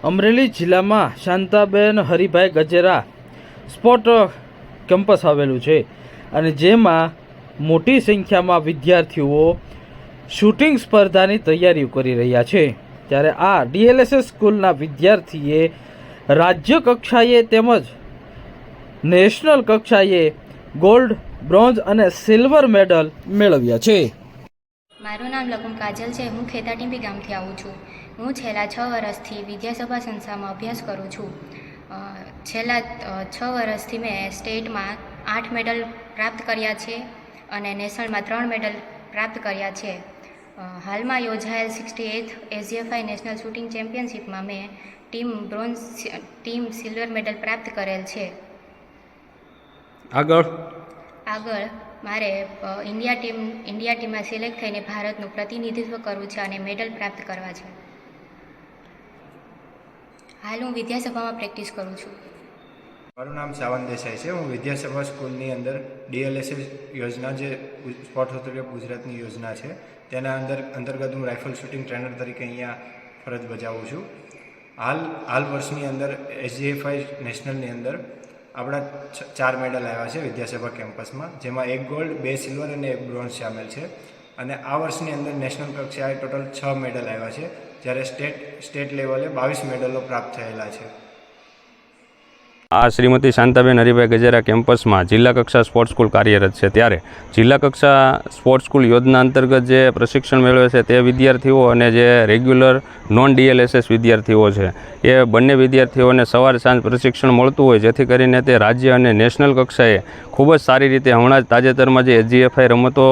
અમરેલી જિલ્લામાં Shantaben Haribhai Gajera sport campus આવેલું છે અને જેમાં મોટી સંખ્યામાં વિદ્યાર્થીઓ શૂટિંગ સ્પર્ધાની તૈયારીઓ કરી રહ્યા છે। ત્યારે આ ડીએલએસએસ સ્કૂલના વિદ્યાર્થીએ રાજ્ય કક્ષાએ તેમજ નેશનલ કક્ષાએ ગોલ્ડ, બ્રોન્ઝ અને સિલ્વર મેડલ મેળવ્યા છે। મારું નામ લકુમ કાજલ છે। હું ખેતાટીંબી ગામથી આવું છું। હું છેલ્લા 6 વર્ષથી વિદ્યાસભા સંસ્થામાં અભ્યાસ કરું છું। છેલ્લા 6 વર્ષથી મેં સ્ટેટમાં 8 મેડલ પ્રાપ્ત કર્યા છે અને નેશનલમાં 3 મેડલ પ્રાપ્ત કર્યા છે। હાલમાં યોજાયેલ 68th એસજીએફઆઈ નેશનલ શૂટિંગ ચેમ્પિયનશિપમાં મેં ટીમ સિલ્વર મેડલ પ્રાપ્ત કરેલ છે। આગળ મારે ઇન્ડિયા ટીમમાં સિલેક્ટ થઈને ભારતનું પ્રતિનિધિત્વ કરવું છે અને મેડલ પ્રાપ્ત કરવા છે। હાલ હું વિદ્યાસભામાં પ્રેક્ટિસ કરું છું। મારું નામ સાવંત દેસાઈ છે। હું વિદ્યાસભા સ્કૂલની અંદર ડીએલએસએસ યોજના જે સ્પોર્ટ્સ ઓથોરિટી ઓફ ગુજરાતની યોજના છે તેના અંતર્ગત હું રાઇફલ શૂટિંગ ટ્રેનર તરીકે અહીંયા ફરજ બજાવું છું। હાલ વર્ષની અંદર એસજીએફઆઈ નેશનલની અંદર આપણા 4 મેડલ આવ્યા છે વિદ્યાસભા કેમ્પસમાં, જેમાં 1 ગોલ્ડ, 2 સિલ્વર અને 1 બ્રોન્ઝ સામેલ છે। અને આ વર્ષની અંદર નેશનલ કક્ષાએ ટોટલ 6 મેડલ આવ્યા છે, જ્યારે સ્ટેટ લેવલે 22 મેડલો પ્રાપ્ત થયેલા છે। આ શ્રીમતી શાંતાબેન હરિભાઈ ગજેરા કેમ્પસમાં જિલ્લા કક્ષા સ્પોર્ટ્સ સ્કૂલ કાર્યરત છે। ત્યારે જિલ્લા કક્ષા સ્પોર્ટ્સ સ્કૂલ યોજના અંતર્ગત જે પ્રશિક્ષણ મેળવે છે તે વિદ્યાર્થીઓ અને જે રેગ્યુલર નોન ડીએલએસએસ વિદ્યાર્થીઓ છે એ બંને વિદ્યાર્થીઓને સવાર સાંજ પ્રશિક્ષણ મળતું હોય, જેથી કરીને તે રાજ્ય અને નેશનલ કક્ષાએ ખૂબ જ સારી રીતે હમણાં જ તાજેતરમાં જે એસજીએફઆઈ રમતો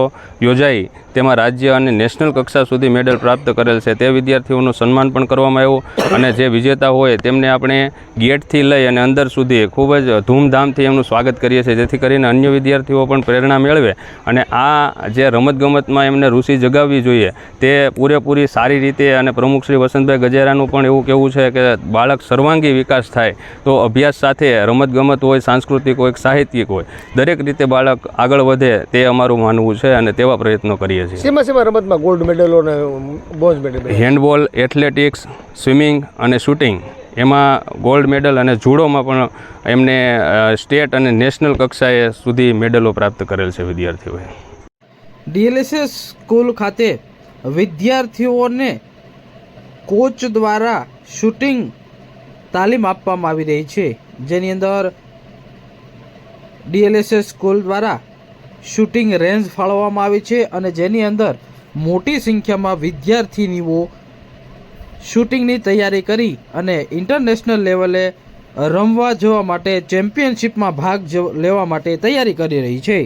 યોજાઈ તેમાં રાજ્ય અને નેશનલ કક્ષા સુધી મેડલ પ્રાપ્ત કરેલ છે। તે વિદ્યાર્થીઓનું સન્માન પણ કરવામાં આવ્યું અને જે વિજેતા હોય તેમને આપણે ગેટથી લઈ અને અંદર સુધી ખૂબ જ ધૂમધામથી એમનું સ્વાગત કરીએ છીએ, જેથી કરીને અન્ય વિદ્યાર્થીઓ પણ પ્રેરણા મેળવે અને આ જે રમતગમતમાં એમને રુચિ જગાવવી જોઈએ તે પૂરેપૂરી સારી રીતે। અને પ્રમુખ શ્રી વસંતભાઈ ગજેરાનું પણ એવું કહેવું છે કે બાળક સર્વાંગી વિકાસ થાય તો અભ્યાસ સાથે રમતગમત હોય, સાંસ્કૃતિક હોય, સાહિત્યિક હોય, દરેક રીતે બાળક આગળ વધે તે અમારું માનવું છે અને તેવા પ્રયત્નો કરીએ છીએ। શેમાં રમતમાં ગોલ્ડ મેડલો અને bronze medal? Handball, athletics, swimming અને શૂટિંગ એમાં ગોલ્ડ મેડલ અને જુડોમાં પણ એમને સ્ટેટ અને નેશનલ કક્ષાએ સુધી મેડલો પ્રાપ્ત કરેલ છે વિદ્યાર્થીઓએ। ડીએલએસએસ સ્કૂલ ખાતે વિદ્યાર્થીઓને કોચ દ્વારા શૂટિંગ તાલીમ આપવામાં આવી રહી છે, જેની અંદર ડીએલએસએસ સ્કૂલ દ્વારા શૂટિંગ રેન્જ ફાળવવામાં આવી છે અને જેની અંદર મોટી સંખ્યામાં વિદ્યાર્થીનીઓ શૂટિંગની તૈયારી કરી અને ઇન્ટરનેશનલ લેવલે રમવા જવા માટે ચેમ્પિયનશિપમાં ભાગ લેવા માટે તૈયારી કરી રહી છે।